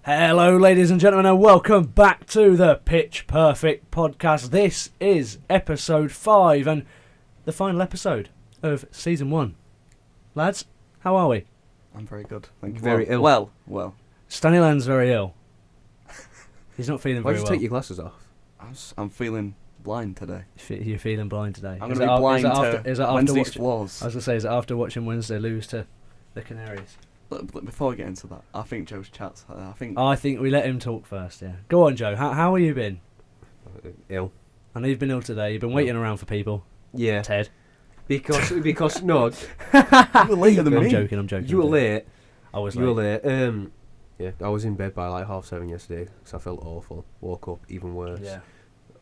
Hello, ladies and gentlemen, and welcome back to the Pitch Perfect podcast. This is episode 5 and the final episode of season 1. Lads, how are we? I'm very good. Thank you. Very ill. Well. Stanley Land's very ill. He's not feeling Why very did you well. take your glasses off? I'm feeling blind today. You're feeling blind today. I'm going to be blind to Wednesday's watching, flaws. I was going to say, is it after watching Wednesday lose to the Canaries? Look, before we get into that, I think Joe's chats. I think we let him talk first, yeah. Go on, Joe. How have you been? Ill. I know you've been ill today. You've been waiting around for people. Yeah. Ted. Because no, you were later than I'm me. joking. you were late. I was You late. were late. Yeah, I was in bed by like 7:30 yesterday because I felt awful. Woke up even worse. Yeah.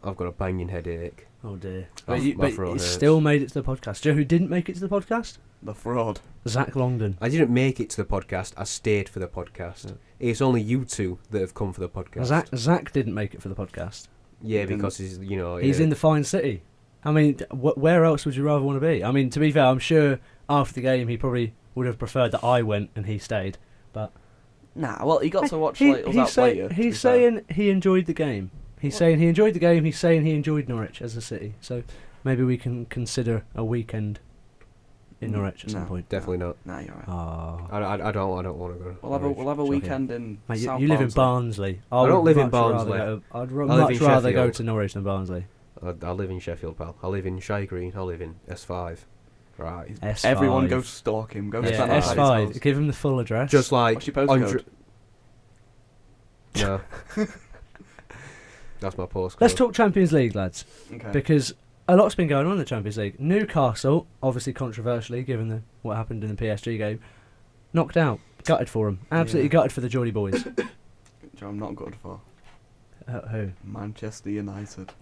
I've got a banging headache. Oh dear. My But you throat hurts. still made it to the podcast. Do you know who didn't make it to the podcast? The fraud. Zach Longdon. I didn't make it to the podcast. I stayed for the podcast. Yeah. It's only you two that have come for the podcast. Zach didn't make it for the podcast. Yeah, Didn't. because he's He's in the fine city. I mean, where else would you rather want to be? I mean, to be fair, I'm sure after the game he probably would have preferred that I went and he stayed. But Nah, well, he got to watch he- like us he's, out say- later. he's saying he enjoyed the game. He's saying he enjoyed the game. He's saying he enjoyed Norwich as a city. So maybe we can consider a weekend in Norwich at some point. Definitely not. Nah, you're right. Oh. I don't want to go. We'll have a Shocking. weekend in Mate, South you live in Barnsley. Barnsley. I don't live in much rather Barnsley. go- I'd I live much in rather go Sheffield. to Norwich than Barnsley. I live in Sheffield, pal. I live in Shire Green. I live in S5. Right. S5. Everyone go stalk him. Go Yeah, stand outside his S5. house. Give him the full address. Just like What's your postcode? No. That's my postcode. Let's talk Champions League, lads, Okay. because a lot's been going on in the Champions League. Newcastle, obviously controversially, given what happened in the PSG game, knocked out. Gutted for them. Absolutely Yeah. gutted for the Geordie boys. Joe, I'm not good for Who? Manchester United.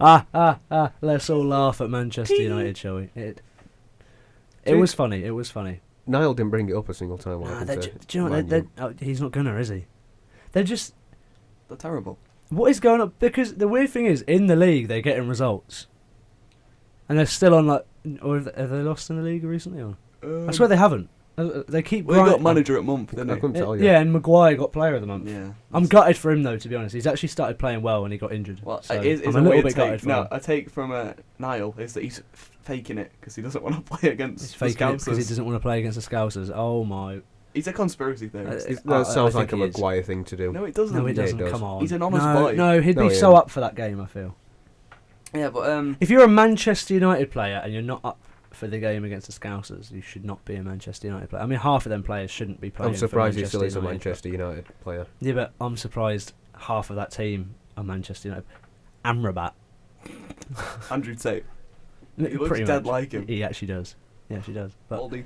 Let's all laugh at Manchester United, shall we? It was funny. It was funny. Niall didn't bring it up a single time. What happened to Do you know what? Man He's not gonna, is he? They're just... They're terrible. What is going on? Because the weird thing is, in the league, they're getting results. And they're still on, like... Or have they lost in the league recently? Or? I swear they haven't. They keep... We got grinding- manager at month, I didn't couldn't tell you. Yeah, and Maguire got player of the month. Yeah. I'm gutted for him, though, to be honest. He's actually started playing well when he got injured. Well, so it's I'm a a little weird bit gutted take. for No, him. a take from Niall is that he's faking it because he doesn't want to play against He's the faking it because he Scousers. doesn't want to play against the Scousers. Oh, my... He's a conspiracy theorist. That sounds I like a think he is. Maguire thing to do. No, it doesn't. No, it Yeah, it doesn't. does. Come on. He's an honest no, boy. No, he'd No, be he so ain't. up for that game, I feel. Yeah, but If you're a Manchester United player and you're not up for the game against the Scousers, you should not be a Manchester United player. I mean, half of them players shouldn't be playing I'm surprised for he still is a United. Manchester United player. Yeah, but I'm surprised half of that team are Manchester United. Amrabat. Andrew Tate. He looks Pretty dead much. like him. He actually does. He actually does. But Baldy.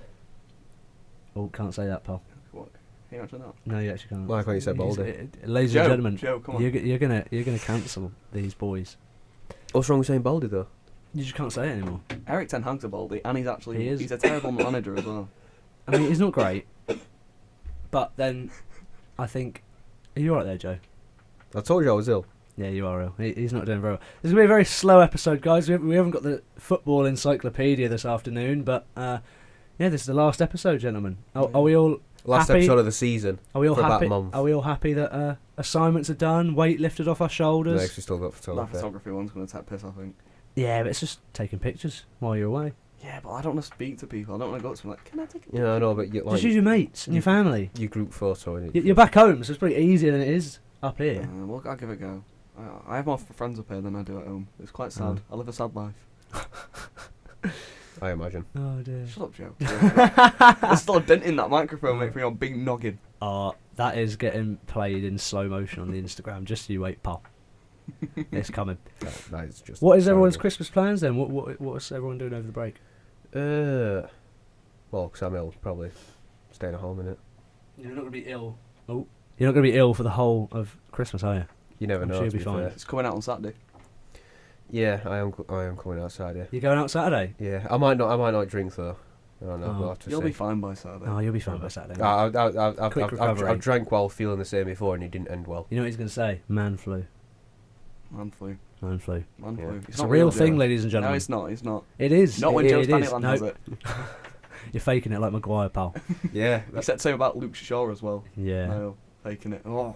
oh, can't say that, pal. What? Can you actually not? No, you actually can't. Like when you said He's- Baldy. Ladies Joe, and gentlemen, Joe, come on. you're gonna cancel these boys. What's wrong with saying Baldy though? You just can't say it anymore. Eric Ten Hag's a Baldy, and he's actually He is. he's a terrible manager as well. I mean, he's not great, but then I think. Are you alright there, Joe? I told you I was ill. Yeah, you are ill. He's not doing very well. This is going to be a very slow episode, guys. We haven't got the football encyclopedia this afternoon, but yeah, this is the last episode, gentlemen. Are we all Last happy? episode of the season. Are we all For about happy? a month. Are we all happy that assignments are done, weight lifted off our No, shoulders? actually still got That photography. photography one's going to take piss, I think. Yeah, but it's just taking pictures while you're away. Yeah, but I don't want to speak to people. I don't want to go up to them like, can I take a Yeah, I know, but you, like, Just use your mates and your family. your group photo. And You're back home, so it's pretty easier than it is up here. Well, I'll give it a go. I have more friends up here than I do at home. It's quite sad. I live a sad life. I imagine. Oh dear. Shut up, Joe. There's still a dent in that microphone, mate, for your big noggin. That is getting played in slow motion on the Instagram. Just you wait, pal. It's coming. That is just. What is everyone's terrible. Christmas plans then? What's everyone doing over the break? Well, because I'm ill, probably staying at home, innit? You're not going to be ill. Oh, you're not going to be ill for the whole of Christmas, are you? You never I'm know. sure to you'll be be fine. fair. It's coming out on Saturday. Yeah, I am coming outside. Yeah. You're going out Saturday? Yeah, I might not drink though. I don't know. Oh. We'll have to You'll see. be fine by Saturday. Oh, you'll be fine by Saturday. Quick I've recovery. drank while feeling the same before, and it didn't end well. You know what he's going to say? Man flu. Man flu. Man flu. Man Yeah. flu. It's a not real thing, Joe. ladies and No, gentlemen. it's not. It's not. It is. Not when it, Joe it is. Stanleyland No, has it. You're faking it like Maguire, pal. Yeah. He said the same about Luke Shaw as well. Yeah. No, faking it. Oh,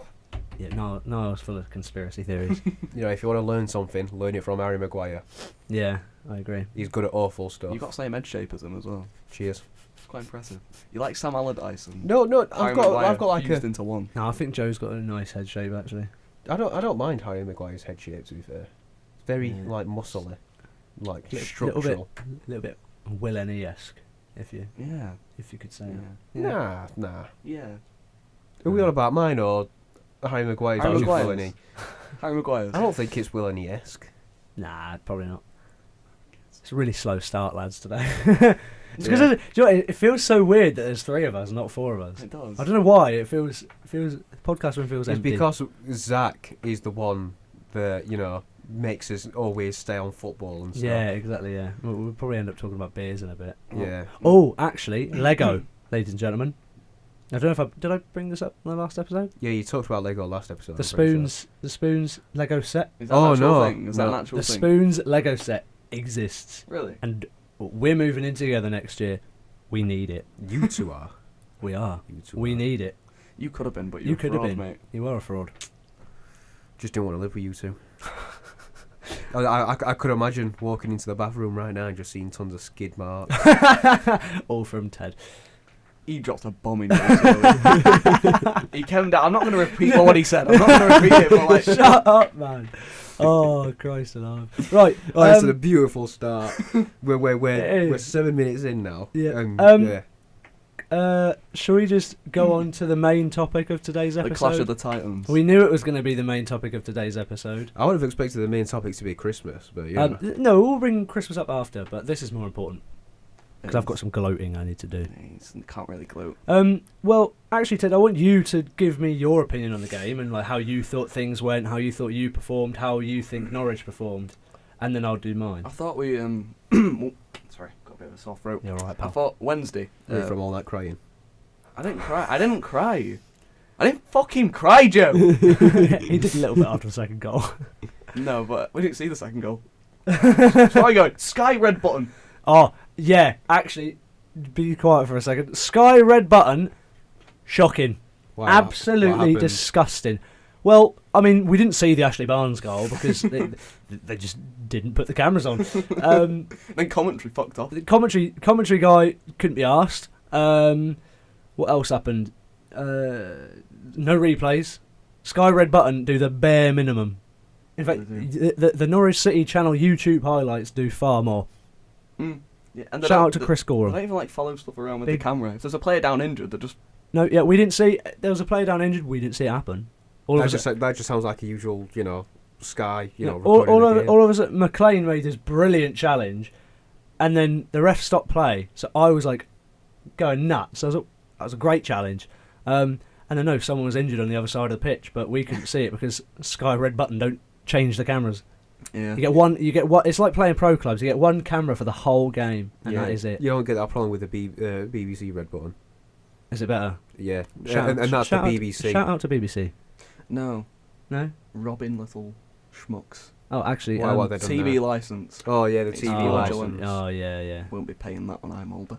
Yeah, Niall's full of conspiracy theories. You know, if you want to learn something, learn it from Harry Maguire. Yeah, I agree. He's good at awful stuff. You got the same head shape as him as well. Cheers. It's quite impressive. You like Sam Allardyce and No, Harry I've Maguire got like fused a. into one. No, I think Joe's got a nice head shape actually. I don't mind Harry Maguire's head shape. To be fair, it's very Yeah. like muscly, like Little structural. A little bit Will esque, if you Yeah. could say. Yeah. it. Nah. Yeah. Are we on about mine or Harry Maguire's? Harry Will Maguire's. Willenny? Harry Maguire's. I don't think it's Willenny-esque. Nah, probably not. It's a really slow start, lads, today. It's because Yeah. it feels so weird that there's 3 of us, not 4 of us. It does. I don't know why it feels. The podcast room feels It's empty. because Zach is the one that makes us always stay on football and stuff. Yeah, exactly. Yeah, we'll probably end up talking about beers in a bit. Yeah. Oh, actually, Lego, ladies and gentlemen. I don't know if did I bring this up in the last episode. Yeah, you talked about Lego last episode. The I'm pretty sure. spoons Lego set. Is that Oh, an actual no. thing? Is that an No. actual The thing? spoons Lego set exists, Really? and we're moving in together next year. We need it. You two are. We are. You two We are. need it. You could have been, but You you could have been. mate. You are a fraud. Just didn't want to live with you two. I could imagine walking into the bathroom right now and just seeing tons of skid marks. All from Ted. He dropped a bomb in you. He came down. I'm not going to repeat what he said. I'm not going to repeat it, but like, Shut up, man. Oh, Christ alive. Right. Oh, it's a beautiful start. We're It is. 7 minutes in now. Yeah. And, yeah. Shall we just go on to the main topic of today's the episode? Clash of the Titans. We knew it was going to be the main topic of today's episode. I would have expected the main topic to be Christmas, but yeah. No, we'll bring Christmas up after, but this is more important because I've got some gloating I need to do. Can't really gloat. Well, actually, Ted, I want you to give me your opinion on the game and like how you thought things went, how you thought you performed, how you think Norwich performed, and then I'll do mine. I thought we sorry, got a bit of a sore throat. You're all right, I pal. thought Wednesday. From all that crying. I didn't cry. I didn't cry. I didn't fucking cry, Joe. He did a little bit after the second goal. No, but we didn't see the second goal. So I go Sky red button. Oh, yeah, actually, be quiet for a second. Sky red button, shocking. What Absolutely happened? disgusting. Well, I mean, we didn't see the Ashley Barnes goal because they just didn't put the cameras on. Then commentary fucked off. The commentary guy couldn't be asked. What else happened? No replays. Sky red button do the bare minimum. In fact, the Norwich City channel YouTube highlights do far more. Yeah, and Shout out to Chris They Gorham. don't even like follow stuff around with Big- the camera. If there's a player down injured, they just No, yeah, we didn't see. There was a player down injured. We didn't see it happen. All of us. That just sounds like a usual, Sky, All recording the game. of us at McLean made this brilliant challenge, and then the ref stopped play. So I was like going nuts. That was a great challenge. And I know someone was injured on the other side of the pitch, but we couldn't see it because Sky Red Button don't change the cameras. yeah. You get one. It's like playing pro clubs. You get one camera for the whole game, and Yeah. that is it. You don't get that problem with the BBC red button. Is it better? Yeah, Shout- and that's the shout out- BBC. Shout out to BBC. No, No. Robin Little Schmucks. Oh, actually, Why they done TV that? license. Oh yeah, the It's TV oh, license. Oh yeah. Won't be paying that when I'm older.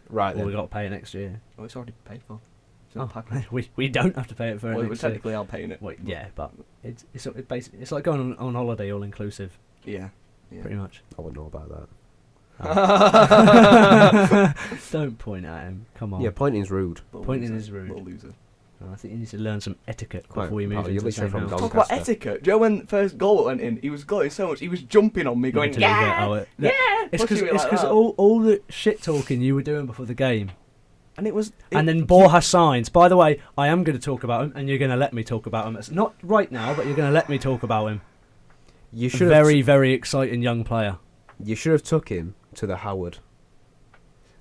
Right Well, then. we got to pay it next year. Oh, it's already paid for. It's in Oh, the package. we don't have to pay it for Well, it next year. technically I'm paying it. Wait, yeah, but it's basically it's like going on holiday all inclusive, Yeah. pretty much. I wouldn't know about that. Don't point at him. Come on. Yeah, pointing's rude. Little Pointing loser. is rude. Little loser. I think you need to learn some etiquette Quite before we move pal, you're into the literally same from house. Talk about Doncaster. etiquette. Joe, when first goal went in, he was gloating so much. He was jumping on me, going, Until you get yeah, out yeah. It's pushing because me like that. all the shit talking you were doing before the game, And it was. and then Borja signs. By the way, I am going to talk about him, and you're going to let me talk about him. It's not right now, but you're going to let me talk about him. You A should very, very exciting young player. You should have took him to the Howard.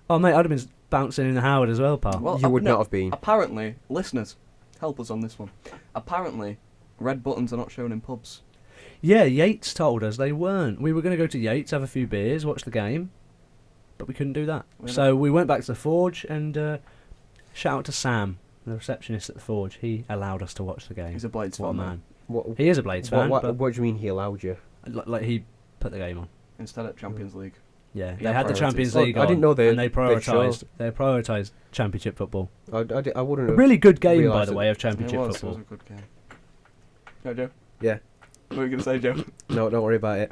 Oh mate, I'd have been bouncing in the Howard as well, pal. Well, You would no, not have been. Apparently, listeners, help us on this one. Apparently, red buttons are not shown in pubs. Yeah, Yates told us they weren't. We were going to go to Yates, have a few beers, watch the game, but we couldn't do that. Really? So we went back to the Forge, and shout out to Sam, the receptionist at the Forge. He allowed us to watch the game. He's a Blades What a fan, man. What, He is a Blades fan, what but do you mean he allowed you? like he put the game on. instead of Champions League. Yeah, He they had had the priorities. Champions Oh, League I on, didn't know and they they'd show. prioritised Championship football. I wouldn't A have. really good game, by realised the it. way, of It Championship was a football. good game. No, Joe? Yeah. What were you going to say, Joe? No, don't worry about it.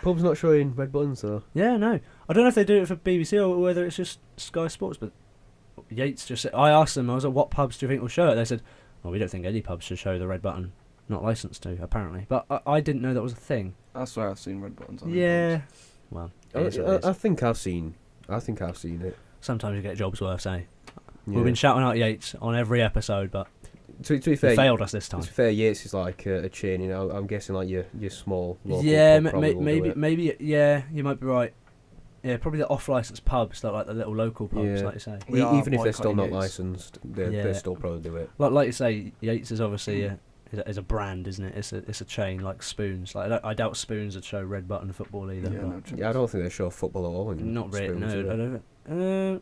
Pub's not showing red buttons though. Yeah, no. I don't know if they do it for BBC or whether it's just Sky Sports, but Yates just said, I asked them, I was like, what pubs do you think will show it? They said, well, we don't think any pubs should show the red button. Not licensed to, apparently. But I didn't know that was a thing. I swear I've seen red buttons on Yeah. Well, it is what it is. I think I've seen it. Sometimes you get jobs worth, eh? Yeah. We've been shouting out Yates on every episode, but to be he fair, failed us this time. To be fair, Yates is like a chain. You know, I'm guessing like your small local Yeah, pub probably will do it. maybe, yeah, you might be right. Yeah, probably the off-licensed pubs, like the little local pubs, Yeah. like you say. We are Even if they're still not boycotting Yates. licensed, Yeah. they still probably do it. Like you say, Yates is obviously is a brand, isn't it? It's a chain like Spoons. Like I doubt Spoons would show red button football either. Yeah, but no, true. Yeah, I don't think they show football at all. In not really. Spoons, No, do I they? don't.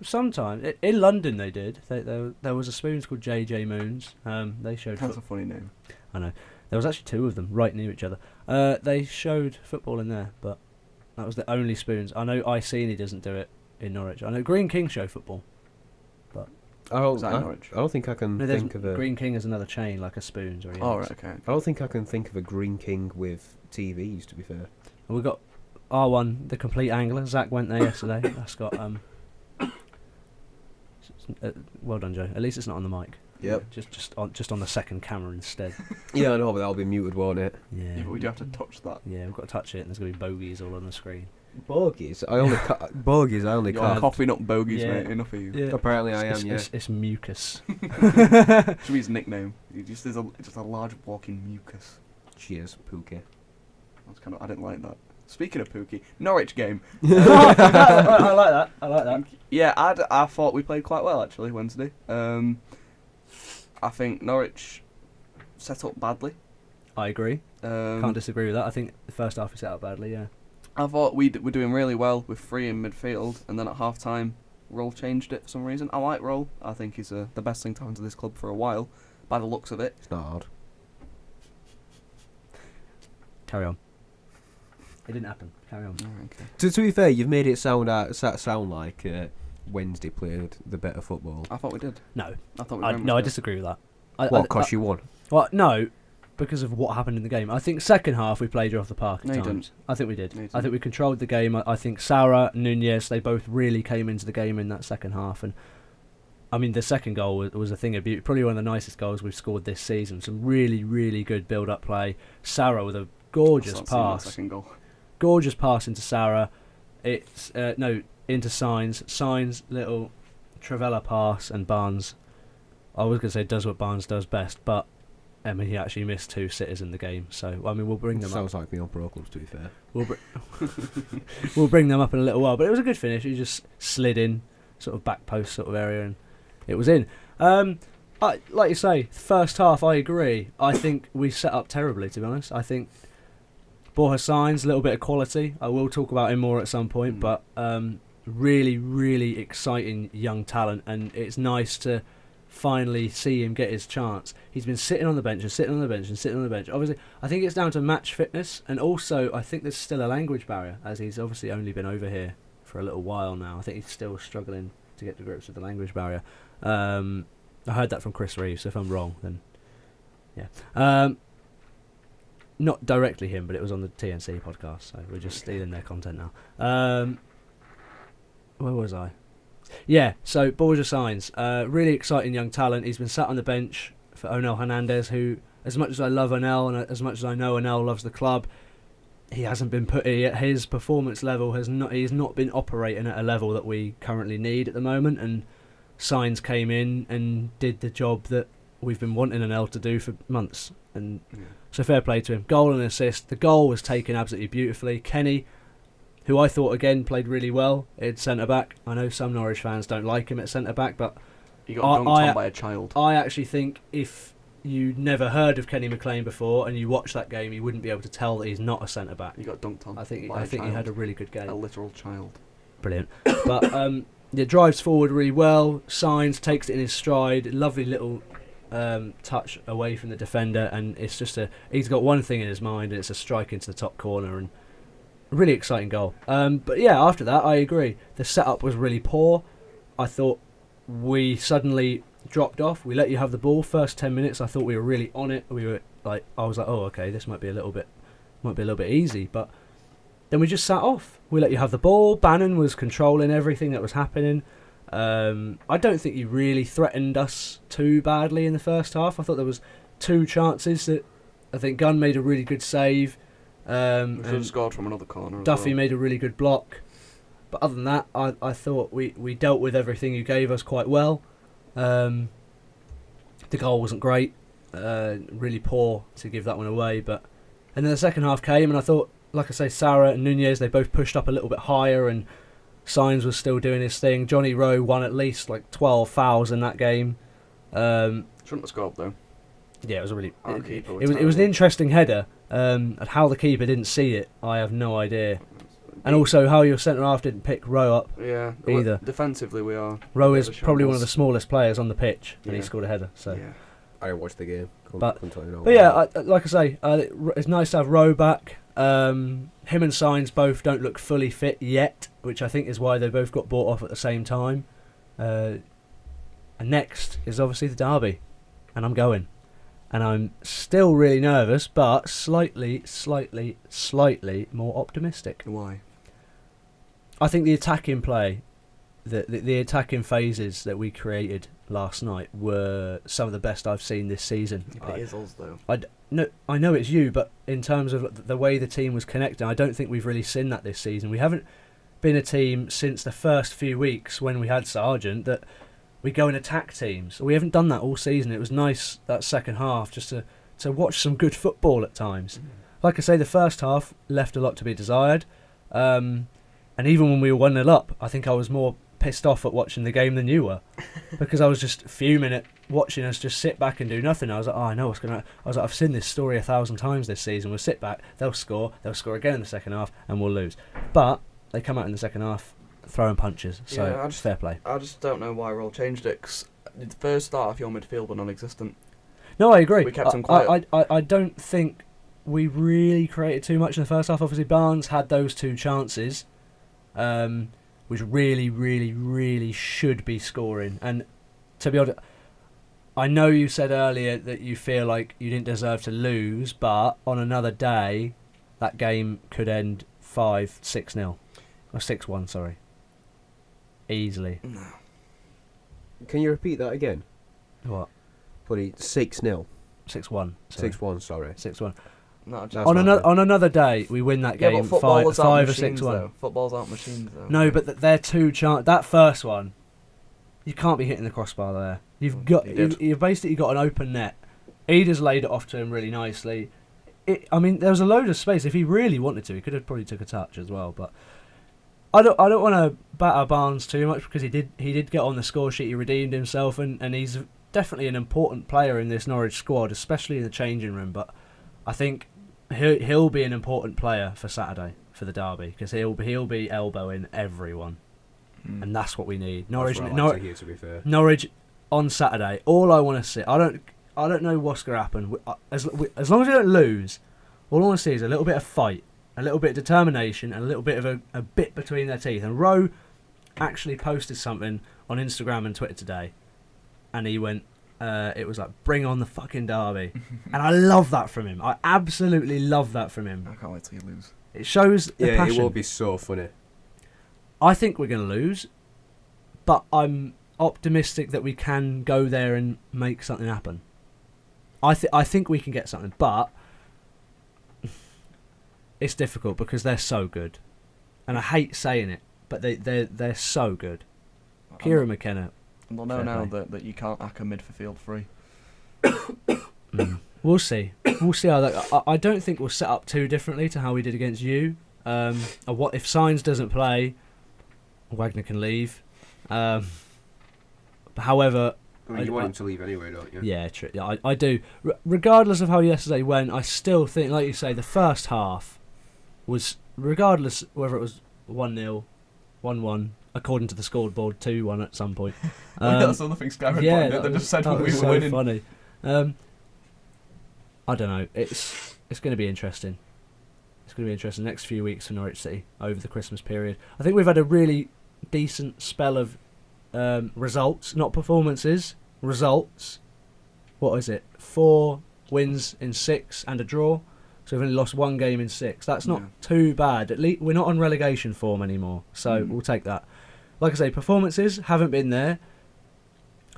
Sometimes in London they did. There was a Spoons called JJ Moons. They showed. That's a funny name. I know. There was actually two of them right near each other. They showed football in there, but that was the only Spoons. I know Iceni doesn't do it in Norwich. I know Green King show football. I don't. Is that in Norwich? I don't think I can No, there's think of a. Green King is another chain like a Spoons or a Oh, Yates. right, okay. I don't think I can think of a Green King with TVs. To be fair. And we got R1, the complete angler. Zach went there yesterday. That's got well done, Joe. At least it's not on the mic. Yep. Just on the second camera instead. Yeah, I know, but that'll be muted, won't it? Yeah. Yeah, but we do have to touch that. Yeah, we've got to touch it, and there's going to be bogies all on the screen. Bogies. I only bogies. I only You're carved. coughing up bogies, Yeah. mate. Enough of you. Yeah. Apparently, I am. It's mucus. Should be his nickname. He just is just a large walking mucus. Cheers, Pookie. That's kind of. I didn't like that. Speaking of Pookie, Norwich game. I like that. I like that. Yeah, I thought we played quite well actually Wednesday. I think Norwich set up badly. I agree. Can't Can't disagree with that. I think the first half we set up badly. Yeah. I thought we were doing really well with three in midfield, and then at half time, Roll changed it for some reason. I like Roll. I think he's the best thing to happen to this club for a while, by the looks of it. It's not hard. Carry on. It didn't happen. Carry on. Okay. To be fair, you've made it sound like Wednesday played the better football. I thought we did. No. I thought we I very much did. disagree with that. What? Because you won. Well, no, because of what happened in the game. I think second half we played you off the park at No, you times. I think we did. No, you I think didn't. we controlled the game. I think Sarah, Nunez, they both really came into the game in that second half. And I mean, the second goal was a thing of beauty. Probably one of the nicest goals we've scored this season. Some really, really good build-up play. Sarah with a gorgeous I've not seen that pass. second goal. Gorgeous pass into Sarah. It's into Signs little Travella pass, and Barnes. I was going to say does what Barnes does best, but I mean he actually missed two sitters in the game. So I mean we'll bring them up. Sounds like me on Pro Clubs, to be fair. We'll bring them up in a little while. But it was a good finish. He just slid in, sort of back post sort of area, and it was in. Like you say, first half I agree. I think we set up terribly, to be honest. I think Borja Signs, a little bit of quality. I will talk about him more at some point, but really, really exciting young talent, and it's nice to finally see him get his chance. He's been sitting on the bench and sitting on the bench and sitting on the bench. Obviously, I think it's down to match fitness, and also I think there's still a language barrier, as he's obviously only been over here for a little while now. I think he's still struggling to get to grips with the language barrier. I heard that from Chris Reeves, so if I'm wrong, then yeah. Not directly him, but it was on the TNC podcast, so we're just stealing their content now. Where was I? Yeah, so Borja Signs, really exciting young talent. He's been sat on the bench for Onel Hernandez, who, as much as I love Onel and as much as I know Onel loves the club, he hasn't been put at his performance level. He's not been operating at a level that we currently need at the moment. And Signs came in and did the job that we've been wanting Onel to do for months. And so fair play to him. Goal and assist. The goal was taken absolutely beautifully. Kenny, who I thought again played really well at centre back. I know some Norwich fans don't like him at centre back, but He got dunked on by a child. I actually think if you never heard of Kenny McLean before and you watch that game, you wouldn't be able to tell that he's not a centre back. He got dunked on. I think by a he child. had a really good game. A literal child. Brilliant. But it drives forward really well. Signs, takes it in his stride. Lovely little touch away from the defender, and it's just he's got one thing in his mind, and it's a strike into the top corner, and a really exciting goal. But yeah, after that, I agree. The setup was really poor. I thought we suddenly dropped off. We let you have the ball. First 10 minutes, I thought we were really on it. We were like, I was like, oh, okay, this might be a little bit easy. But then we just sat off. We let you have the ball. Bannon was controlling everything that was happening. I don't think he really threatened us too badly in the first half. I thought there was 2 chances that I think Gunn made a really good save. We should have And scored from another corner. as Duffy well. made a really good block. But other than that, I thought we dealt with everything you gave us quite well. The goal wasn't great. Really poor to give that one away. And then the second half came, and I thought, like I say, Sarah and Nunez, they both pushed up a little bit higher, and Sainz was still doing his thing. Johnny Rowe won at least like 12 fouls in that game. Shouldn't have scored though. Yeah, it was a really. Our keeper It was an terrible. interesting header. And how the keeper didn't see it, I have no idea. And also how your centre half didn't pick Rowe up. Yeah. either. Defensively, we are. Rowe Bit is of a probably one of the shambles. smallest players on the pitch, and he Yeah. scored a header. So. Yeah. I didn't watch the game. But Couldn't tell you But yeah, like I say, it's nice to have Rowe back. Him and Sainz both don't look fully fit yet, which I think is why they both got bought off at the same time. And next is obviously the derby, and I'm going. And I'm still really nervous, but slightly more optimistic. Why? I think the attacking play, the attacking phases that we created last night were some of the best I've seen this season. It is us though. No, I know it's you, but in terms of the way the team was connecting, I don't think we've really seen that this season. We haven't been a team since the first few weeks when we had Sargent that we go and attack teams. We haven't done that all season. It was nice that second half just to watch some good football at times. Like I say, the first half left a lot to be desired. And even when we were 1-0 up, I think I was more pissed off at watching the game than you were. Because I was just fuming at watching us just sit back and do nothing. I was like, oh, I know what's going to... I was like, I've seen this story 1,000 times this season. We'll sit back, they'll score again in the second half, and we'll lose. But they come out in the second half throwing punches. So, Yeah, fair play. I just don't know why Roll changed it. 'Cause the first half, your midfield were non-existent. No, I agree. We kept them quiet. I don't think we really created too much in the first half. Obviously, Barnes had those 2 chances, which really should be scoring. And to be honest, I know you said earlier that you feel like you didn't deserve to lose, but on another day, that game could end 5-6-0. Or 6-1, sorry. Easily. No. Can you repeat that again? What? Bloody 6-0. 6-1. sorry. 6-1, sorry. 6-1. No, just That's On not another good. on another day, we win that yeah, game but footballers 5 aren't or machines 6-1. though. Footballs aren't machines though. No, but they're 2 chance. That first one, you can't be hitting the crossbar there. You've got He did. you've basically got an open net. Eda's laid it off to him really nicely. I mean, there was a load of space. If he really wanted to, he could have probably took a touch as well. But I don't want to batter Barnes too much because he did get on the score sheet. He redeemed himself, and he's definitely an important player in this Norwich squad, especially in the changing room. But I think he'll be an important player for Saturday for the derby because he'll be elbowing everyone, and that's what we need. Norwich, That's what I like to hear, to be fair. Norwich on Saturday. All I want to see, I don't know what's going to happen. As long as we don't lose, all I want to see is a little bit of fight, a little bit of determination, and a little bit of a bit between their teeth. And Rowe actually posted something on Instagram and Twitter today, and he went, it was like, bring on the fucking derby. And I love that from him. I absolutely love that from him. I can't wait till you lose. It shows the Yeah, passion. it will be so funny. I think we're going to lose, but I'm optimistic that we can go there and make something happen. I think we can get something, but it's difficult because they're so good, and I hate saying it, but they're so good. Kieran McKenna, We'll know fair now play. that you can't hack a midfield free. we'll see. We'll see how that. I don't think we'll set up too differently to how we did against you. Or what if Sainz doesn't play? Wagner can leave. However. I mean, you want him to leave anyway, don't you? Yeah, true. Yeah, I do. Regardless of how yesterday went, I still think, like you say, the first half was, regardless whether it was 1-0, 1-1, according to the scoreboard, 2-1 at some point. That's another thing Sky Red yeah, pointed out. They just said that when we was were so winning. funny. I don't know. It's going to be interesting. It's going to be interesting. Next few weeks for Norwich City over the Christmas period. I think we've had a really decent spell of results, not performances. results, what is it? 4 wins in 6 and a draw. So we've only lost 1 game in 6. That's not Yeah. too bad. At least we're not on relegation form anymore. So we'll take that. Like I say, performances haven't been there.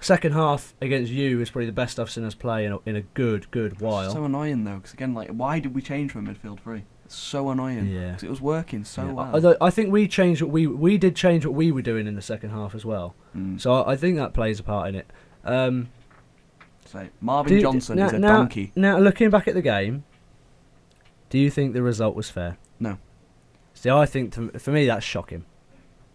Second half against you is probably the best I've seen us play in a good while. So annoying though, because again, like, why did we change from midfield 3? It's so annoying. Yeah. Because it was working so Yeah, well. I think we changed what we did change what we were doing in the second half as well. So I think that plays a part in it. So Marvin Johnson is a now, donkey. Now looking back at the game, do you think the result was fair? No. See, I think for me that's shocking.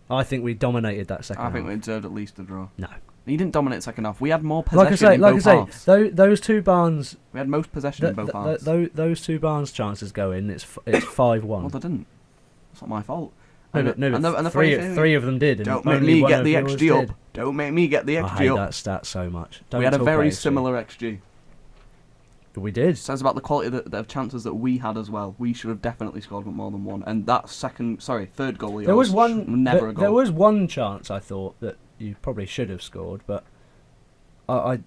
I think we dominated that second I half. think we deserved at least a draw. No. He didn't dominate the second half. We had more possession in like both I halves. say, those 2 Barnes, We had most possession in both halves. those 2 Barnes chances go in. It's 5-1. Well, they didn't. It's not my fault. No, but and the three, funny thing- three of them did. And Don't make only me one get of the yours XG up. did. Don't make me get the I XG hate up. that stat so much. Don't We had a talk very about XG. similar XG. We It did. says about the quality of chances that we had as well. We should have definitely scored more than 1. And that third goal of There was yours, one. never a goal. There was one chance I thought that you probably should have scored, but I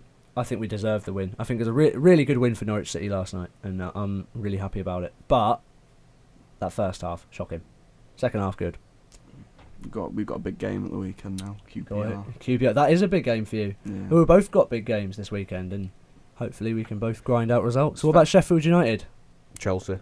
think we deserved the win. I think it was a really good win for Norwich City last night, and I'm really happy about it. But that first half, shocking. Second half, good. We've got a big game at the weekend now. QPR. QPR. That is a big game for you. Yeah. We've both got big games this weekend, and hopefully we can both grind out results. So what about Sheffield United? Chelsea. I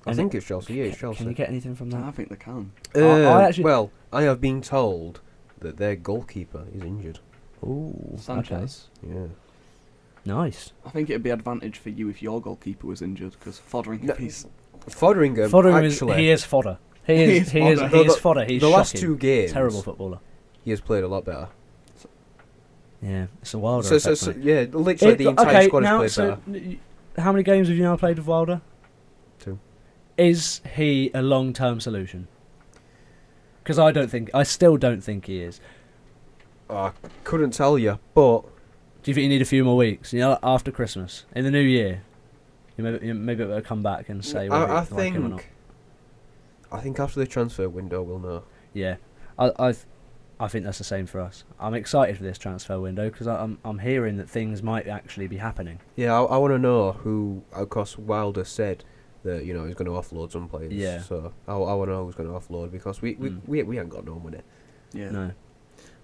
And think it's Chelsea. Yeah, it's Chelsea. Can you get anything from I that? think they can. I actually- Well, I have been told that their goalkeeper is injured. Ooh, Sanchez. Yeah. okay. Nice. I think it'd be advantage for you if your goalkeeper was injured because Fotheringham. No. He's Fotheringham, Fodder actually, he is fodder. He is fodder. He's the last shocking. 2 games, Terrible footballer. he has played a lot better. Yeah, it's a Wilder So, effect, mate. yeah, literally the entire squad has played better. How many games have you now played with Wilder? 2. Is he a long-term solution? Because I still don't think he is. I couldn't tell you, but Do you think you need a few more weeks? You know, after Christmas, in the new year, you maybe better come back and say whether I you like him or not. think after the transfer window we'll know. Yeah, I think that's the same for us. I'm excited for this transfer window because I'm hearing that things might actually be happening. Yeah, I want to know who. Of course, Wilder said that he's going to offload some players. Yeah. So I want to know who's going to offload because we ain't got no money. yeah. No.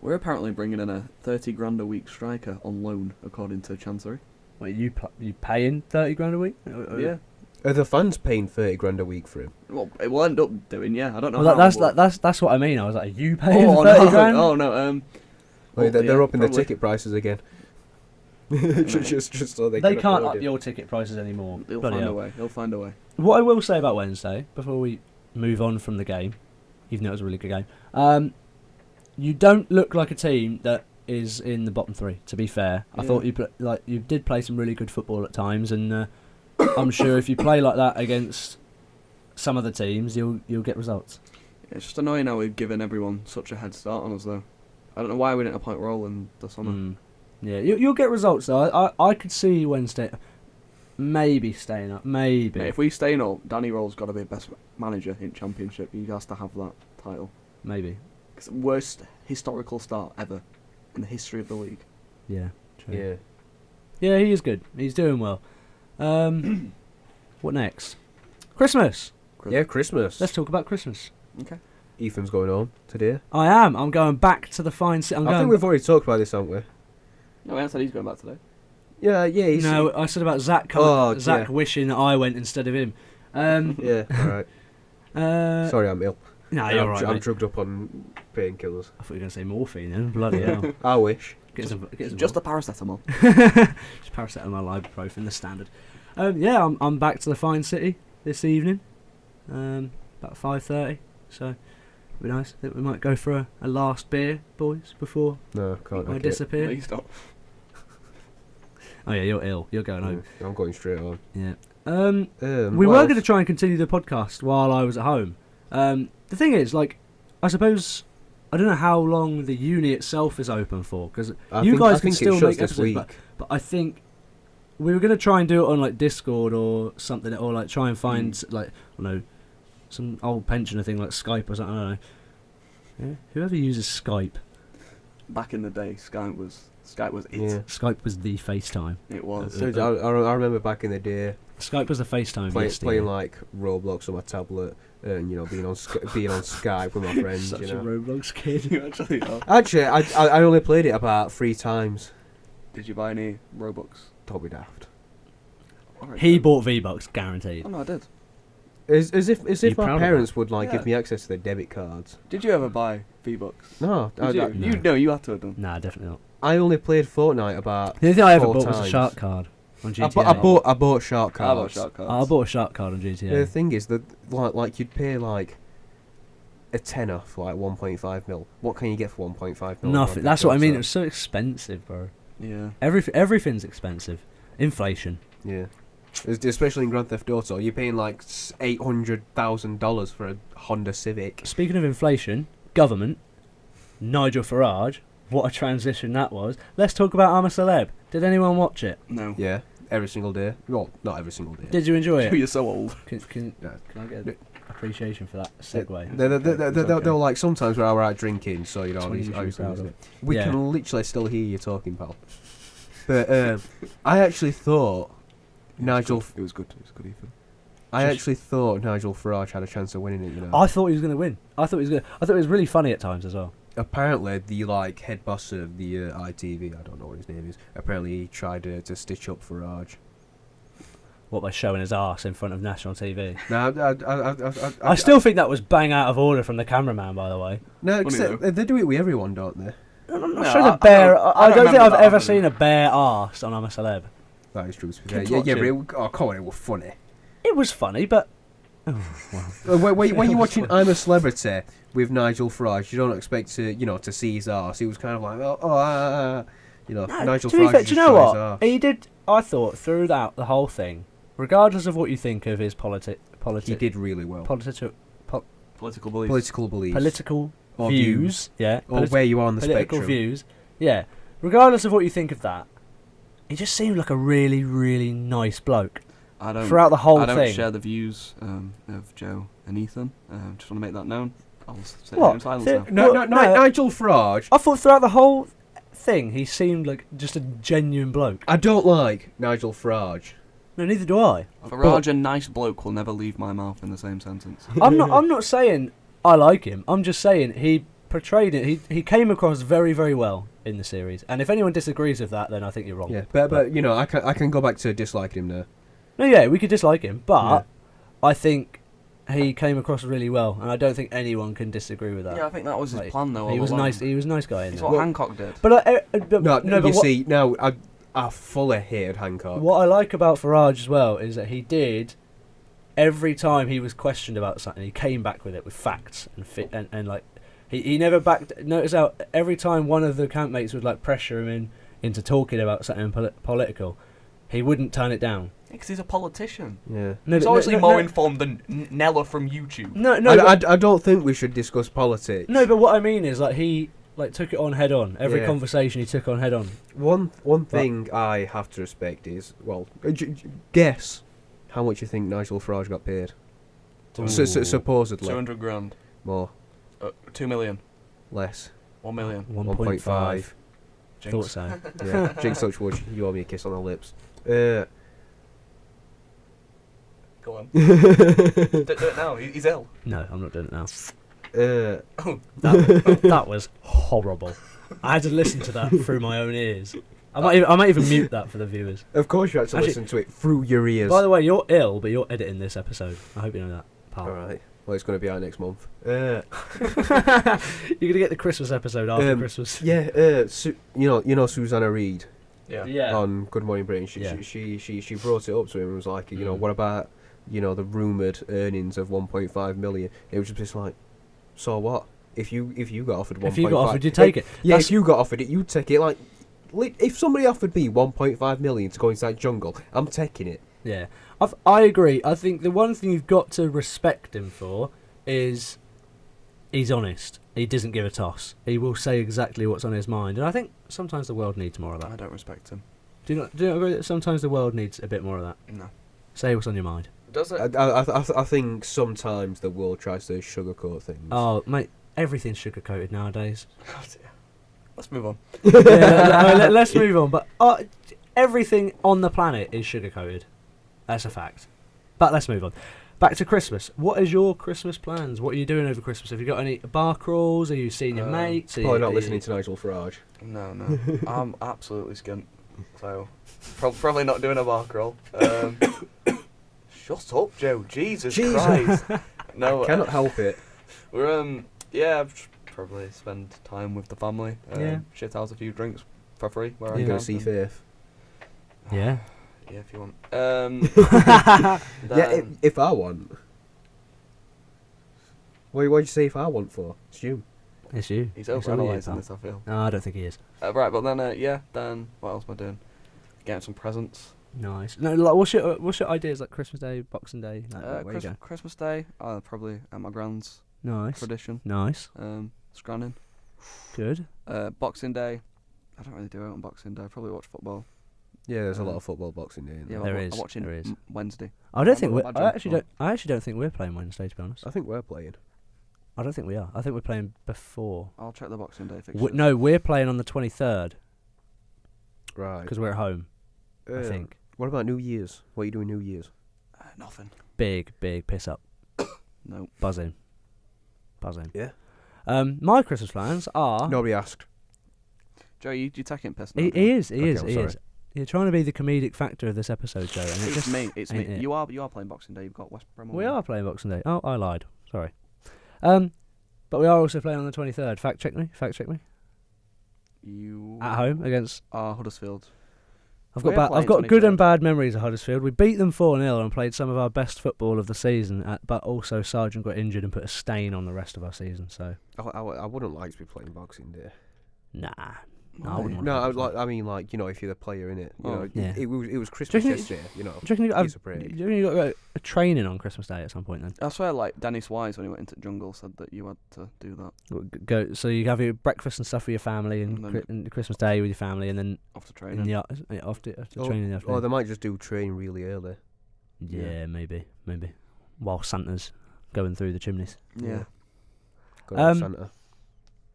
We're apparently bringing in a 30 grand a week striker on loan, according to Chancery. Wait, you paying 30 grand a week? Yeah. Are the fans paying 30 grand a week for him? Well, it will end up doing. Yeah, I don't know. Well, how, that's what I mean. I was like, are you paying 30 no, grand? oh no. Wait, they're yeah, upping the probably. ticket prices again. just so they They can can't afford up it. your ticket prices anymore. He'll Bloody find a hell. way. He'll find a way. What I will say about Wednesday, before we move on from the game, even though it was a really good game, you don't look like a team that is in the bottom 3. To be fair, I Yeah. thought you did play some really good football at times, and I'm sure if you play like that against some of the teams, you'll get results. Yeah, it's just annoying how we've given everyone such a head start on us, though. I don't know why we didn't appoint Roll in the summer. Mm. Yeah, you'll get results though. I could see Wednesday maybe staying up, maybe. Mate, if we stay up, Danny Roll's got to be best manager in Championship. He has to have that title. Maybe. It's the worst historical start ever in the history of the league. Yeah. True. Yeah. Yeah, he is good. He's doing well. What next? Christmas. Yeah, Christmas. Let's talk about Christmas. Okay. Ethan's going home today. I am. I'm going back to the fine city. I think we've already talked about this, haven't we? No, I said he's going back today. Yeah, he's... No, I said about Zach coming. Oh, Zach yeah. wishing that I went instead of him. Yeah, alright. Sorry, I'm ill. No, you're I'm, right. I'm mate. drugged up on painkillers. I thought you were going to say morphine then. Bloody hell. I wish. Get some Just a paracetamol. Just paracetamol, ibuprofen, the standard. Yeah, I'm back to the fine city this evening. About 5:30. So it'll be nice. I think we might go for a last beer, boys, before No, can't I make it. disappear. Please stop. Oh yeah, you're ill. You're going home. I'm going straight on. Yeah. what We were else? going to try and continue the podcast while I was at home. The thing is, like, I suppose I don't know how long the uni itself is open for because I you think- guys I can think it still shuts make this episodes, week. but I think we were going to try and do it on like Discord or something, or like try and find like I don't know some old pensioner thing like Skype or something. I don't know. Yeah? Whoever uses Skype. back in the day, Skype was it. Yeah. Skype was the FaceTime. It was. So I remember back in the day Skype was the FaceTime. playing like Roblox on my tablet and being on Skype with my friends. Such you know. a Roblox kid. You actually are. Actually, I only played it about 3 times. Did you buy any Robux? Don't be daft. Alright, He then. bought V-Bucks, guaranteed. Oh no, I did. As if You my proud of parents would like Yeah. give me access to their debit cards. Did you ever buy V-Bucks? No, Did you? No. You no, you had to have done. Nah, definitely not. I only played Fortnite about. The only thing I ever 4 bought was a times. shark card on I, GTA. bu- I bought shark I bought cards. shark cards. I bought a shark card on GTA. The thing is that like you'd pay like a tenner for like 1.5 mil. What can you get for 1.5 mil? Nothing. That's what I mean. It was so expensive, bro. Yeah. Everything's expensive. Inflation. Yeah. Especially in Grand Theft Auto, you're paying like $800,000 for a Honda Civic. Speaking of inflation, government, Nigel Farage, what a transition that was. Let's talk about I'm a Celeb. Did anyone watch it? No. Yeah, every single day. Well, not every single day. Did you enjoy it? You're so old. Can Yeah. I get an appreciation for that segue? They're like sometimes we're out drink so you know. It's what you should be proud of. We Yeah. can literally still hear you talking, pal. But I actually thought Nigel. It was good. It was good, Ethan. I actually thought Nigel Farage had a chance of winning it. You know. I thought he was going to win. I thought it was really funny at times as well. Apparently, the head boss of the ITV, I don't know what his name is. Apparently, he tried to stitch up Farage. What, by showing his arse in front of national TV? Now, I still think that was bang out of order from the cameraman, by the way. no, Funny except they do it with everyone, don't they? I'm not No, sure I- the bare. I I don't don't think remember I've that ever happening. seen a bare arse on I'm a Celeb. That is true. Kids Yeah, watch but it. oh, come on, it was funny. It was funny, but When you're watching I'm a Celebrity with Nigel Farage, you don't expect to see his arse. He was kind of like, Nigel to be Farage. fair, just do you know showed his what arse. he did? I thought throughout the whole thing, regardless of what you think of his He political did really well. Political beliefs. Political beliefs. political Or views, yeah, Or where you are on the political spectrum. views, yeah. Regardless of what you think of that, he just seemed like a really, really nice bloke I don't. throughout the whole I don't thing. share the views of Joe and Ethan. Just want to make that known. I'll sit What? here in silence now. No, Well, no, no. Nigel Farage. I thought throughout the whole thing, he seemed like just a genuine bloke. I don't like Nigel Farage. No, neither do I. Farage and nice bloke will never leave my mouth in the same sentence. I'm not saying I like him. I'm just saying he portrayed it. He came across very, very well in the series. And if anyone disagrees with that, then I think you're wrong. Yeah, but I can go back to disliking him now. No, yeah, we could dislike him, but Yeah. I think he came across really well, and I don't think anyone can disagree with that. Yeah, I think that was his Like, plan though. He all was along. nice. He was a nice guy in It's there. what Hancock did. But No, but you see, now I fully hated Hancock. what I like about Farage as well is that he did. Every time he was questioned about something, he came back with it with facts and like he never backed. Notice how every time one of the campmates would like pressure him into talking about something political, he wouldn't turn it down. Because he's a politician. Yeah. No, He's but- obviously no, more no, informed than Nella from YouTube. No, no, but, I don't think we should discuss politics. no. But what I mean is like he like took it on head on. Every Yeah. conversation he took on head on. One thing I have to respect is guess how much you think Nigel Farage got paid. Ooh. Supposedly 200 grand. more, 2 million. less. 1 million. 1.5. Jinx. Thought so. Yeah, Jinx Touchwood, you owe me a kiss on the lips. Go on. do it now. He's ill. No, I'm not doing it now. uh, That was horrible. I had to listen to that through my own ears. I might even mute that for the viewers. of course, you had to Actually- listen to it through your ears. By the way, you're ill, but you're editing this episode. I hope you know that, pal. All right. Well, it's going to be out next month. You're gonna get the Christmas episode after Christmas. Yeah. You know Susanna Reid Yeah. on Good Morning Britain. She brought it up to him and was like, what about the rumoured earnings of 1.5 million? It was just like, so what? If you got offered 1.5, If you got offered, you take it. Yeah, That's- if you got offered it, you take it. Like, if somebody offered me 1.5 million to go inside jungle, I'm taking it. Yeah, I agree. I think the one thing you've got to respect him for is he's honest. He doesn't give a toss. He will say exactly what's on his mind, and I think sometimes the world needs more of I that. don't respect him. Do you not agree that sometimes the world needs a bit more of that? No. Say what's on your mind. Does it? I think sometimes the world tries to sugarcoat things. Oh, mate, everything's sugar coated nowadays. Oh, dear. Let's move on. Let's move on. But everything on the planet is sugar-coated. That's a fact. But let's move on. Back to Christmas. What is your Christmas plans? What are you doing over Christmas? Have you got any bar crawls? Are you seeing your mates? Probably not listening to Nigel Farage. No. I'm absolutely skint. So, probably not doing a bar crawl. Shut up, Joe. Jesus Christ. No, I cannot help it. We're probably spend time with the family. Shit out a few drinks for free. Where You're I going can. to see Faith. Yeah. Yeah, if you want. Yeah, if I want. What'd you say if I want for? It's June. It's you. He's It's all you, overanalyzing pal. this, I feel. No, I don't think he is. Right, but then, then what else am I doing? Getting some presents. Nice. No, like, what's your ideas, like Christmas Day, Boxing Day? Like, where you going? Christmas Day, probably at my grand's Nice. tradition. Nice. Scranning. Good. Boxing Day, I don't really do it on Boxing Day. I probably watch football. Yeah, there's a lot of football Boxing Day in there. Yeah, There I'm is, watching there is. Wednesday. I don't I think would we're. imagine. I actually don't think we're playing Wednesday, to be honest. I think we're playing. I don't think we are. I think we're playing before. I'll check the Boxing Day fixtures. No, we're playing on the 23rd Right. because we're at home. I think. What about New Year's? What are you doing New Year's? Nothing. Big piss up. No. Buzzing. Yeah. My Christmas plans are. Nobody asked. Joe, you taking piss? He now, don't you? is. He Okay, is. I'm He sorry. is. You're trying to be the comedic factor of this episode, Joe. And it It's just me. It's me. ain't it. You are playing Boxing Day. You've got West Brom. on We there. are playing Boxing Day. Oh, I lied. Sorry. But we are also playing on the 23rd. Fact check me. You At home against. Huddersfield. I've We're got playing good 23rd. and bad memories of Huddersfield. We beat them 4-0 and played some of our best football of the season. But also Sargent got injured and put a stain on the rest of our season. So I wouldn't like to be playing Boxing Day. nah. No, I Why? wouldn't want No, to I play would like. I mean, like, you know, if you're the player in it, you Oh. know, Yeah. it was Christmas Do you reckon- yesterday. You know, Do you reckon you got piece of break. do you reckon you got to go a training on Christmas Day at some point then? I swear, like Dennis Wise when he went into jungle said that you had to do that Go so you have your breakfast and stuff with your family and, And then- and Christmas Day with your family and then after in training. the after training in the afternoon. Or they might just do train really early. Yeah, maybe. While Santa's going through the chimneys. Yeah. Go to Santa.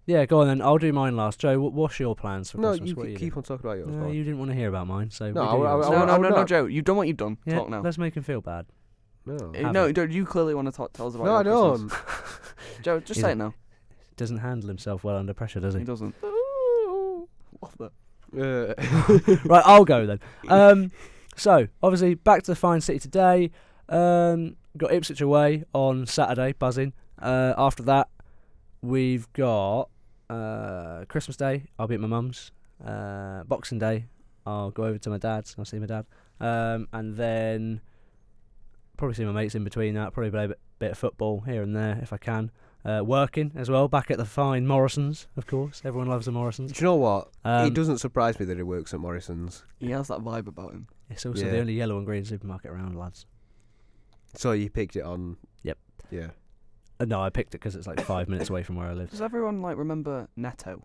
Yeah, go on then. I'll do mine last. Joe, what's your plans for No, Christmas? you What are keep doing? on talking about yours. No, fine. you didn't want to hear about mine, so No, we do I- yours. I- No, not. Joe. You've done what you've done. Yeah, Talk now. let's make him feel bad. No. Have No, it. you clearly want to tell us about. No, I your Christmas. don't. Joe, just He's say a- it now. Doesn't handle himself well under pressure, does He he? doesn't. Love that. Right, I'll go then. So obviously back to the fine city today. Got Ipswich away on Saturday, buzzing. After that, we've got Christmas Day. I'll be at my mum's. Boxing Day, I'll go over to my dad's. I'll see my dad. And then probably see my mates in between that. Probably play a bit of football here and there if I can. Working as well. Back at the fine Morrison's, of course. Everyone loves the Morrison's. Do you know what? Um, It doesn't surprise me that he works at Morrison's. He has that vibe about him. It's also Yeah. the only yellow and green supermarket around, lads. So you picked it on. Yep. Yeah. No, I picked it because it's like 5 minutes away from where I live. Does everyone remember Netto?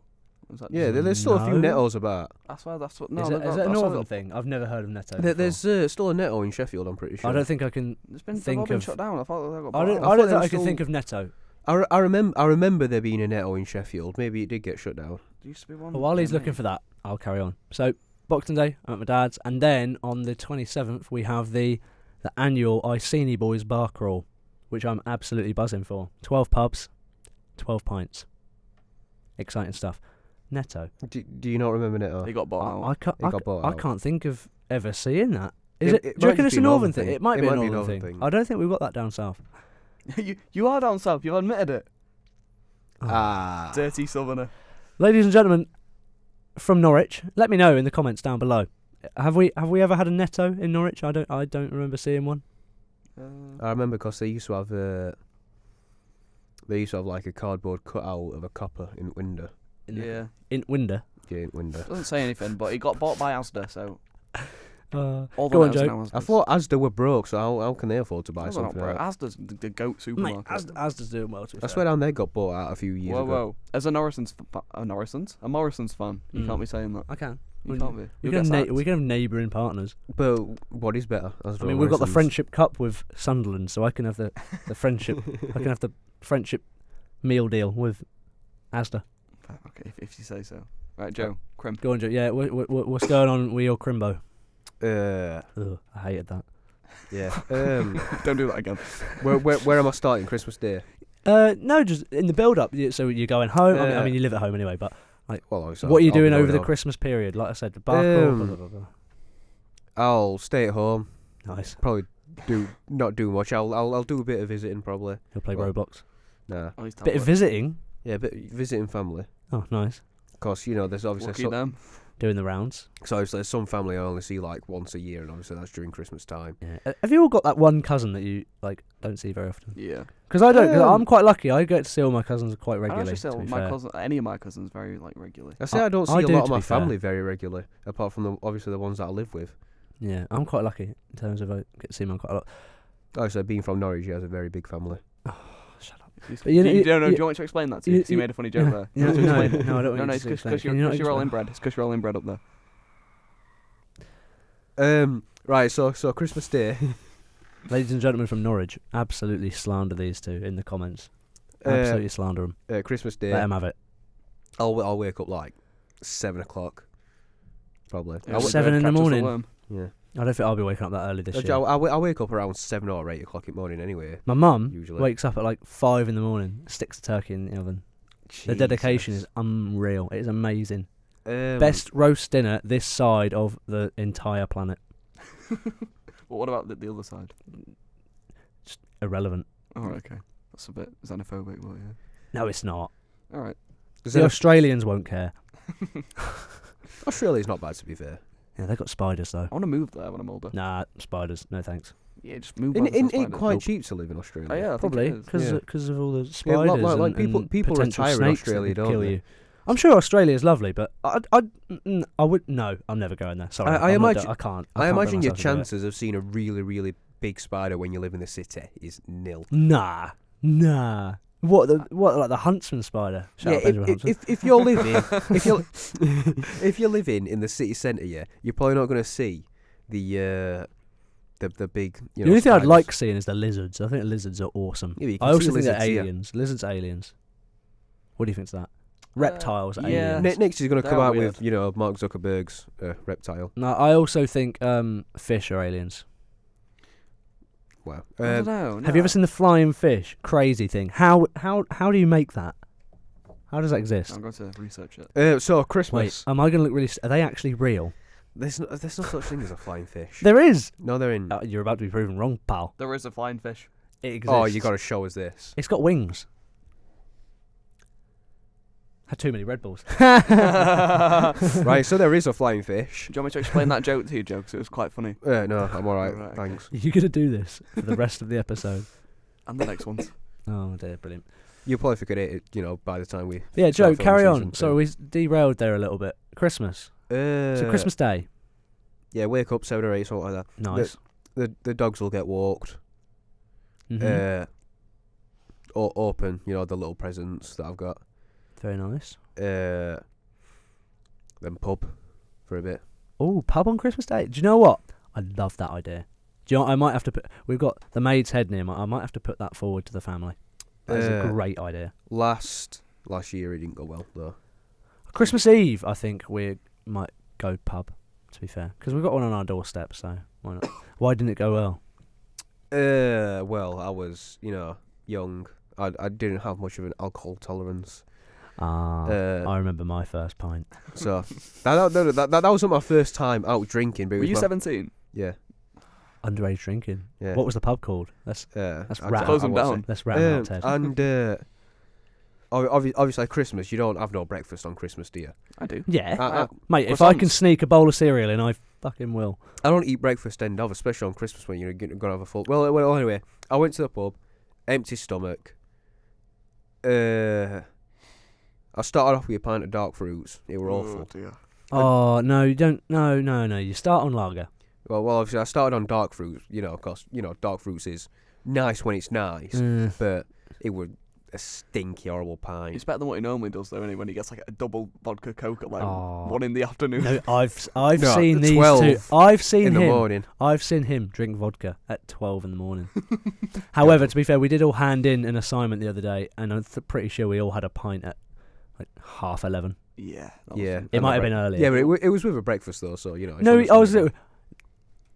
Was that Yeah, there's still a few No. Nettos about. That's why. That's what. Is No, it a that's what- northern thing? I've never heard of Netto. There's still a Netto in Sheffield, I'm pretty sure. I don't think I can. It's been. think They've all been of- shut down. I thought they got. I bought don't. out. I thought don't they think were I can still- think of Netto. I remember there being a Netto in Sheffield. Maybe it did get shut down. There used to be one. But while he's near looking me. for that, I'll carry on. So Boxing Day, I'm at my dad's, and then on the 27th we have the annual Iceni Boys Bar Crawl, which I'm absolutely buzzing for. 12 pubs, 12 pints. Exciting stuff. Netto. Do you not remember Netto? He got bought out. I can't. It got bought I out. can't think of ever seeing that. Is It- it? it Do you might reckon just it's a be a northern northern thing? thing. It might be a northern northern thing. thing. I don't think we've got that down south. you are down south. You've admitted it. Ah. Dirty southerner. Ladies and gentlemen from Norwich, let me know in the comments down below. Have we ever had a Netto in Norwich? I don't remember seeing one. I remember because they used to have like a cardboard cutout of a copper in Winder. Yeah. In Winder. Yeah, in Winder. Doesn't say anything, but he got bought by Asda, so all the Go on, Nettos are Joe. now Asda's. I thought Asda were broke, so how can they afford to buy Those are not something broke. like that? Asda's the goat Mate, supermarket. Asda's doing well. To be I fair. swear down they got bought out a few years Whoa, ago. whoa! As a Morrison's fan, you Mm. can't be saying that. I can. You We- can't be. We You'll can, get have sacked. we can have neighbouring partners. But what is better? Asda I mean, or we've got the Morrison's? Friendship Cup with Sunderland, so I can have the friendship. I can have the friendship meal deal with Asda. Okay, if you say so. Right, Joe, Crim. Go on, Joe. Yeah, what's going on with your Crimbo? Uh, I hated that. yeah. Don't do that again. Where am I starting? Christmas Day. No, just in the build-up. So you're going home. I mean, you live at home anyway. But Well, obviously, what are you I'll be doing going over the home. Christmas period? Like I said, the bar. Blah, blah, blah, blah. I'll stay at home. Nice. Probably not do much. I'll do a bit of visiting probably. You'll play Well, Roblox. Nah. At least Bit of visiting. Yeah, bit visiting family. Oh, nice. Of course, there's obviously Lucky them. Doing the rounds. so obviously there's some family I only see like once a year, and obviously that's during Christmas time. Yeah. Have you all got that one cousin that you like don't see very often? Yeah. Because I don't. Cause Um, I'm quite lucky. I get to see all my cousins quite I don't regularly. actually To see be my fair. cousin, any of my cousins very regularly. I say I don't see I a do, lot of to my be fair. family very regularly, apart from obviously the ones that I live with. Yeah, I'm quite lucky in terms of I get to see them quite a lot. Obviously, being from Norwich, he has a very big family. Oh, shut up. Do you- you, you- do you you- want me to explain that to you? 'Cause you made a funny joke there. No, You want me to no, explain it? no, I don't. No, want it's you to because explain. Can you not you're all explain? inbred. It's because you're all inbred up there. Right. So Christmas Day. Ladies and gentlemen from Norwich, absolutely slander these two in the comments. Absolutely slander them. Christmas Day. Let them have it. I'll wake up like 7 o'clock, probably. Yeah, I'll, 7 in the catch us a morning. worm. yeah. I don't think I'll be waking up that early this year. I'll wake up around 7 or 8 o'clock in the morning anyway. My mum Usually. wakes up at like 5 in the morning, sticks a turkey in the oven. The dedication is unreal. It is amazing. Best roast dinner this side of the entire planet. Well, what about the other side? Just irrelevant. Oh, okay. That's a bit xenophobic, but yeah. No, it's not. All right. The Australians won't care. Australia's not bad, to be fair. Yeah, they've got spiders though. I want to move there when I'm older. Nah, spiders. No thanks. Yeah, just move. Isn't where there's no it spiders. quite Nope. cheap to live in Australia? Oh yeah, I think Probably it is. because Yeah. of all the Yeah, spiders. like and people potential retire in snakes that Australia, could don't kill they? you. I'm sure Australia is lovely, but I would no. I'm never going there. Sorry, I I'm not imagine- I can't. I can't bring imagine your myself to do it. chances of seeing a really, really big spider when you live in the city is nil. Nah. What like the huntsman spider? Shout out Benjamin Huntsman. if you're living if you're living in the city centre, yeah, you're probably not going to see the big. The only thing I'd spiders. like seeing is the lizards. I think lizards are awesome. Yeah, but you can I also see think they're lizards, yeah. aliens. Lizards are aliens. What do you think to that? Reptiles, yeah. aliens. Next, he's going to come They're out weird. with Mark Zuckerberg's reptile. No, I also think fish are aliens. Wow. I don't know. Have you ever seen the flying fish? Crazy thing. How do you make that? How does that exist? I'm going to research it. So Wait, Christmas. am I going to look really? Are they actually real? There's no such thing as a flying fish. There is. No, they're in. You're about to be proven wrong, pal. There is a flying fish. It exists. Oh, you got to show us this. It's got wings. Had too many Red Bulls. Right, so there is a flying fish. Do you want me to explain that joke to you, Joe? 'Cause it was quite funny. No, I'm all right. Right, okay. Thanks. You're going to do this for the rest of the episode. And the next ones. Oh dear, brilliant. You'll probably forget it, by the time we. Yeah, Joe, start filming carry on. season Sorry, we derailed there a little bit. Christmas. two. So Christmas Day. Yeah, wake up 7 or 8, something like that. Nice. The dogs will get walked. Mhm. Open, the little presents that I've got. Very nice. Then pub for a bit. Oh, pub on Christmas Day. Do you know what? I love that idea. Do you know what? I might have to put. We've got the Maid's Head near. I might have to put that forward to the family. That's a great idea. Last year it didn't go well though. Christmas Eve, I think we might go pub. To be fair, because we've got one on our doorstep, so why not? Why didn't it go well? Well, I was young. I didn't have much of an alcohol tolerance. I remember my first pint. So that wasn't my first time out drinking. But it Were was you my- 17? Yeah. Underage drinking. Yeah. What was the pub called? Let's That's wrap Close them down. let's wrap it out, Ted. And obviously Christmas, you don't have no breakfast on Christmas, do you? I do. Yeah, mate. If I can croissants. sneak a bowl of cereal in, I fucking will. I don't eat breakfast end of, especially on Christmas when you're gonna have a full. Well, anyway, I went to the pub, empty stomach. I started off with a pint of dark fruits. They were awful. Dear. Oh no, you don't. No. You start on lager. Well, obviously I started on dark fruits. Of course, dark fruits is nice when it's nice, but it was a stinky, horrible pint. It's better than what he normally does, though, isn't it? When he gets like a double vodka Coke at like Oh. 1 in the afternoon. No, I've No, seen these 12 two. I've seen in the him. morning. I've seen him drink vodka at 12 in the morning. However, to be fair, we did all hand in an assignment the other day, and I'm pretty sure we all had a pint at like 11:30. Yeah. Yeah. It might have been earlier. Yeah, but it was with a breakfast though, so you know. it's No, I was. understandable.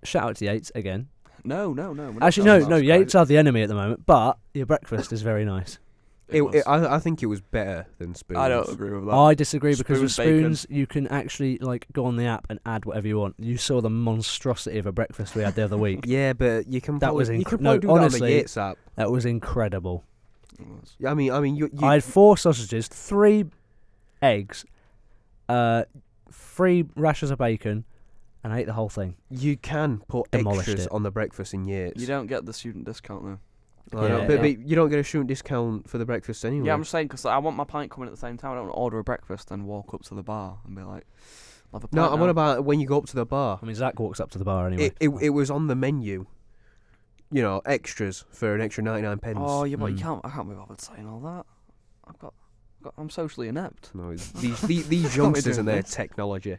Shout out to Yates again. No. we're not Actually, talking no. about Yates Sky. are the enemy at the moment, but your breakfast is very nice. I think it was better than Spoons. I don't agree with that. I disagree because with Spoons bacon. Spoons you can actually like go on the app and add whatever you want. You saw the monstrosity of a breakfast we had the other week. Yeah, but you can. That probably, was you could no, probably do that on the honestly, Yates app. That was incredible. It was. I mean, you I had 4 sausages, 3 eggs, 3 rashers of bacon, and I ate the whole thing. you can put Demolished extras it. on the breakfast in Yates. You don't get the student discount though. I know, Yeah, but yeah. you don't get a student discount for the breakfast anyway. Yeah, I'm just saying because I want my pint coming at the same time. I don't want to order a breakfast and walk up to the bar and be like, "I'll have a pint No, I'm now." on about when you go up to the bar. I mean, Zach walks up to the bar anyway. It was on the menu. You know, extras for an extra 99 pence. Oh yeah, but Mm. I can't be bothered saying all that. I'm socially inept. No, these be youngsters and doing their this. technology.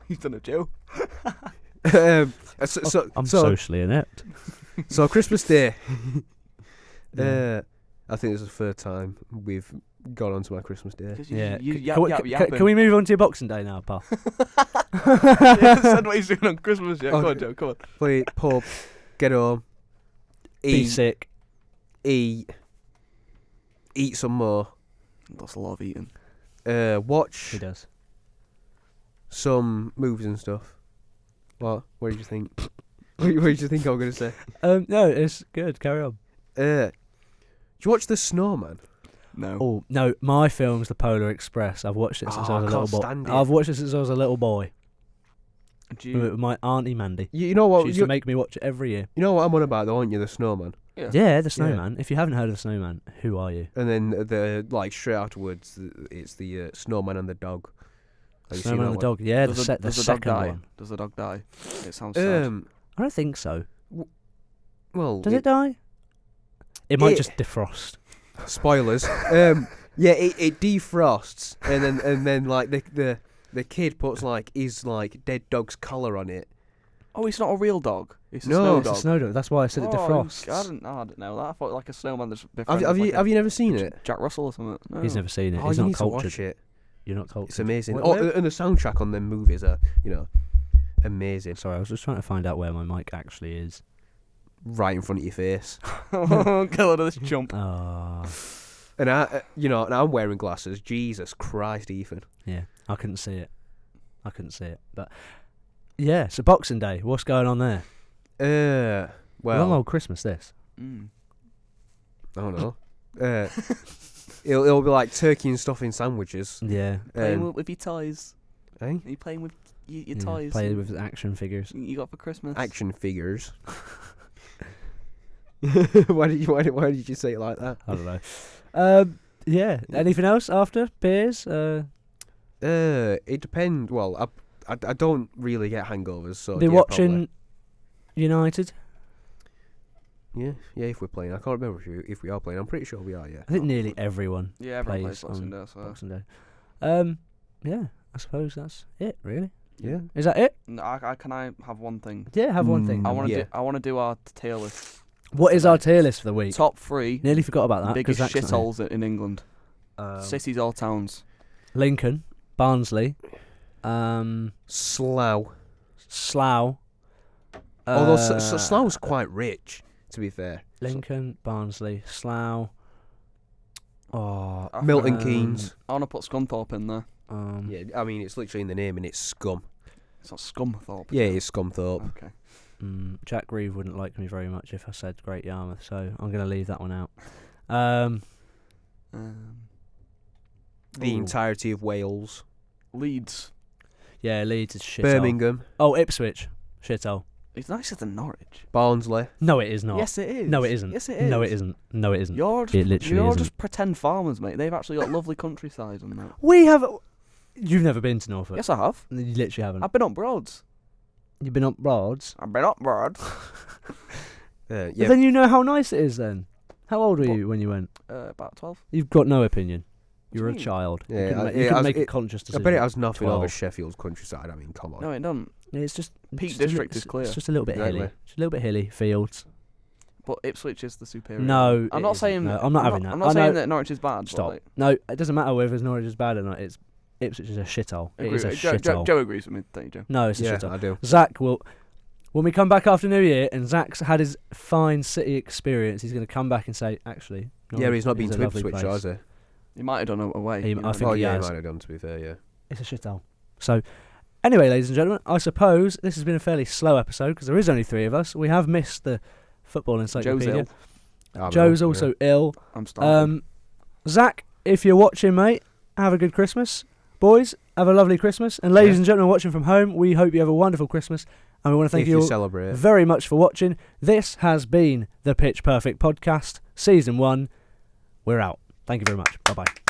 He's done a joke. So I'm socially inept. so Christmas Day. Yeah. I think this is the 3rd time we've gone on to my Christmas Day. Yeah. You Can we move on to your Boxing Day now, pal? Yeah, said what he's doing on Christmas. Yeah, come on, Okay. Joe. Come on. Play pub, get home, Be sick. eat some more. That's a lot of eating. Watch He does. some movies and stuff. What did you think? what did you think I was going to say? No, it's good. Carry on. Did you watch The Snowman? No. Oh no, my film's The Polar Express. I've watched it since I Oh, was a I little can't boy. stand it. I've watched it since I was a little boy Do you? with my auntie Mandy. You know what? She used to make me watch it every year. You know what I'm on about though, aren't you? The Snowman. Yeah, The Snowman. If you haven't heard of The Snowman, who are you? And then the straight afterwards, it's the snowman and the dog. Have you seen Snowman that and the one? dog. Yeah, Does the the dog second die? one. Does the dog die? It sounds sad. I don't think so. Well, Does it die? It might it- just defrost. spoilers. Yeah, it defrosts, and then like the kid puts like his like dead dog's collar on it. Oh, it's not a real dog. It's a No, snow It's dog. a snow dog. That's why I said it defrosts. I didn't know that. I thought like a snowman that's Have you never seen it? Jack Russell or something? No. He's never seen it. Oh, He's you not need to cultured. watch it. You're not cultured. It's amazing. Where- Oh, where- and the soundtrack on them movies are amazing. Sorry, I was just trying to find out where my mic actually is. Right in front of your face. Get out of this jump. Ah, And and I'm wearing glasses. Jesus Christ, Ethan. yeah. I couldn't see it. But yeah, so Boxing Day. What's going on there? Well, Long old Christmas. This. Mm. I don't know. It'll be like turkey and stuffing sandwiches. Yeah. Playing with your toys. Eh? Are you playing with your Yeah, toys? Play with action figures. You got for Christmas? Action figures. Why did you say it like that? I don't know. Yeah. Anything else after beers? It depends. Well, I don't really get hangovers, so Been yeah, watching probably. United. Yeah, if we're playing, I can't remember if we are playing. I'm pretty sure we are. Yeah. I think nearly everyone Yeah, everyone plays plays Boxing on Day, so. Boxing Day. Yeah. I suppose that's it. Really. Yeah. Is that it? No, can I have one thing? Yeah. Have one thing. Mm. I want to do our tier list. What is our tier list for the week? Top 3 Nearly forgot about that. 'cause biggest Zach's not here. shitholes in England. Cities or towns. Lincoln, Barnsley, Slough. Slough. Although Slough's quite rich, to be fair. Lincoln, Barnsley, Slough. Oh, Milton Um, Keynes. I want to put Scunthorpe in there. Yeah, I mean it's literally in the name and it's scum. It's not Scumthorpe. Yeah, it's Scumthorpe. Okay. Jack Reeve wouldn't like me very much if I said Great Yarmouth, so I'm going to leave that one out. The Ooh. entirety of Wales. Leeds. Yeah, Leeds is shit. Birmingham. Oh, Ipswich, shithole. It's nicer than Norwich. Barnsley. No, it is not. Yes, it is. No, it isn't. Yes, it is. No, it isn't. No, it isn't. You're just, It literally you're isn't. just pretend farmers, mate. They've actually got lovely countryside and that. We have. You've never been to Norfolk. Yes, I have. You literally haven't. I've been up Broads. You've been up Broads. I've been up Broads. Yeah. But then you know how nice it is. Then, how old were you when you went? About 12. You've got no opinion. What do You're you a mean? child. Yeah, you couldn't I- make, yeah, you I couldn't was- make a it- conscious I decision. bet it has nothing 12. over Sheffield's countryside. I mean, come on. No, it don't. It's just Peak just a li- District is clear. It's just a little bit Exactly. hilly. Just a little bit hilly. Fields. But Ipswich is the superior. No, I'm it not isn't. saying. No, I'm not having that. I'm I not saying know- that Norwich is bad. Stop. But like, No, it doesn't matter whether Norwich is bad or not. It's Ipswich is a shithole. It is a shithole. Joe agrees with me, don't you, Joe? No, it's a Yeah, shithole. I do. Zach will, when we come back after New Year and Zach's had his fine City experience, he's going to come back and say, actually, Yeah, Norwich but he's not is been a to lovely Ipswich, place. has he? He might have done away. He- you know I what think Oh he yeah, he has. might have done. To be fair, yeah. It's a shithole. So, anyway, ladies and gentlemen, I suppose this has been a fairly slow episode because there is only 3 of us. We have missed the football encyclopedia. Joe's also ill. I'm starving. Zach, if you're watching, mate, have a good Christmas. Boys, have a lovely Christmas. And ladies Yeah. and gentlemen watching from home, we hope you have a wonderful Christmas. And we want to thank if you you all celebrate. very much for watching. This has been the Pitch Perfect Podcast, Season 1. We're out. Thank you very much. Bye-bye.